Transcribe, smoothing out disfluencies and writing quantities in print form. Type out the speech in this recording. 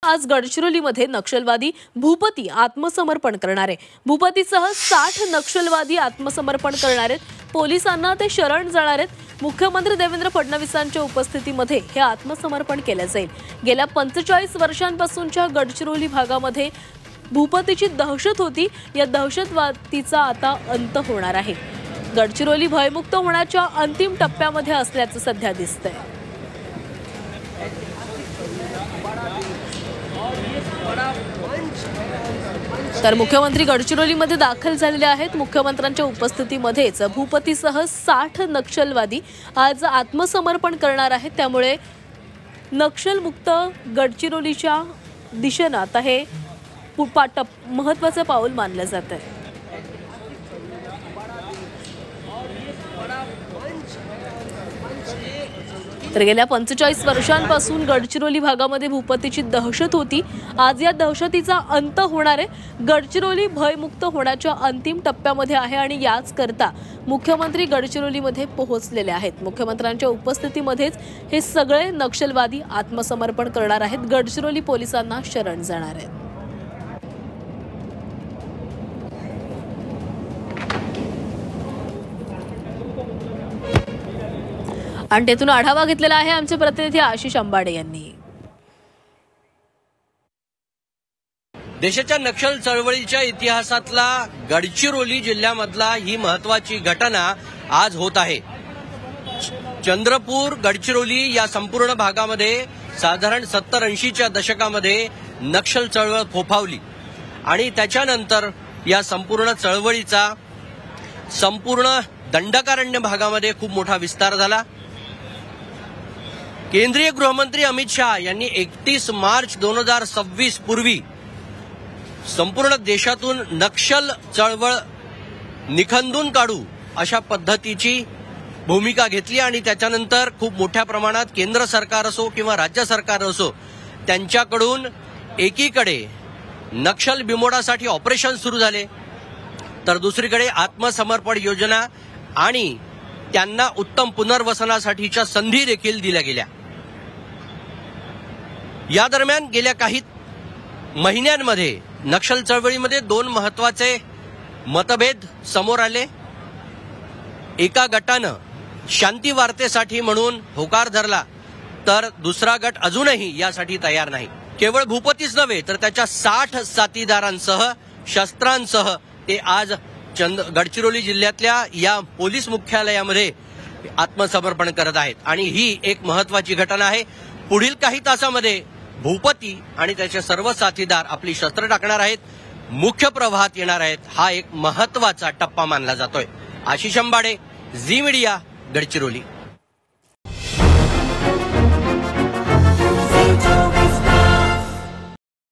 आज गडचिरोलीमध्ये नक्षलवादी भूपती आत्मसमर्पण करणार आहे। भूपतीसह 60 नक्षलवादी आत्मसमर्पण करणार आहेत। पोलिसांना ते शरण जाणार आहेत। मुख्यमंत्री देवेंद्र फडणवीसांच्या उपस्थितीमध्ये हे आत्मसमर्पण केले जाईल। गेल्या 45 वर्षांपासूनच्या गडचिरोली भागामध्ये भूपतीची दहशत होती। या दहशतवादीचा आता अंत होणार आहे। गडचिरोली भयमुक्त होण्याच्या अंतिम टप्प्यामध्ये असल्याचं सध्या दिसतंय। तर मुख्यमंत्री गडचिरोलीमध्ये दाखल झालेले आहेत। मुख्यमंत्र्यांच्या उपस्थितीमध्येच भूपतीसह 60 नक्षलवादी आज आत्मसमर्पण करणार आहेत। त्यामुळे नक्षलमुक्त गडचिरोलीच्या दिशेने आता हे महत्त्वाचं पाऊल मानलं जात आहे। तर गेल्या 45 वर्षांपासून गडचिरोली भागामध्ये भूपतीची दहशत होती। आज या दहशतीचा अंत होणार आहे। गडचिरोली भयमुक्त होण्याच्या अंतिम टप्प्यामध्ये आहे आणि याच करता मुख्यमंत्री गडचिरोलीमध्ये पोहोचलेले आहेत। मुख्यमंत्र्यांच्या उपस्थितीमध्येच हे सगळे नक्षलवादी आत्मसमर्पण करणार आहेत। गडचिरोली पोलिसांना शरण जाणार आहेत। आणि त्यातून आढावा घेतलेला आहे आमचे प्रतिनिधी आशिष अंबाडे यांनी। देशाच्या नक्षल चळवळीच्या इतिहासातला गडचिरोली जिल्ह्यामधला ही महत्त्वाची घटना आज होत आहे। चंद्रपूर गडचिरोली या संपूर्ण भागामध्ये साधारण 70-80च्या दशकामध्ये नक्षल चळवळ फोफावली आणि त्याच्यानंतर या संपूर्ण चळवळीचा संपूर्ण दंडकारण्य भागामध्ये खूप मोठा विस्तार झाला। केंद्रीय गृहमंत्री अमित शाह यांनी 31 मार्च 2026 पूर्वी संपूर्ण देशातून नक्षल चळवळ निखंदून काढू अशा पद्धतीची भूमिका घेतली आणि त्याच्यानंतर खूप मोठ्या प्रमाणात केंद्र सरकार असो किंवा राज्य सरकार असो त्यांच्याकडून एकीकडे नक्षल बिमोडासाठी ऑपरेशन सुरू झाले, तर दुसरीकडे आत्मसमर्पण योजना आणि त्यांना उत्तम पुनर्वसनासाठीच्या संधी देखील दिल्या गेल्या। या दरम्यान गेल्या काही महिन्यांमध्ये नक्षल चळवळीमध्ये 2 महत्त्वाचे मतभेद समोर आले। एका गटानं शांती वार्तेसाठी म्हणून होकार धरला, तर दुसरा गट अजूनही यासाठी तयार नाही। केवळ भूपतीच नव्हे तर त्याच्या 60 साथीदारांसह शस्त्रांसह ते आज गडचिरोली जिल्ह्यातल्या या पोलीस मुख्यालयामध्ये आत्मसमर्पण करत आहेत आणि ही एक महत्त्वाची घटना आहे। पुढील काही तासामध्ये भूपती आणि त्याचे सर्व साथीदार आपली शस्त्र टाकणार आहेत, मुख्य प्रवाहात येणार आहेत। हा एक महत्त्वाचा टप्पा मानला जातोय। आशिष अंबाडे, झी मीडिया, गडचिरोली।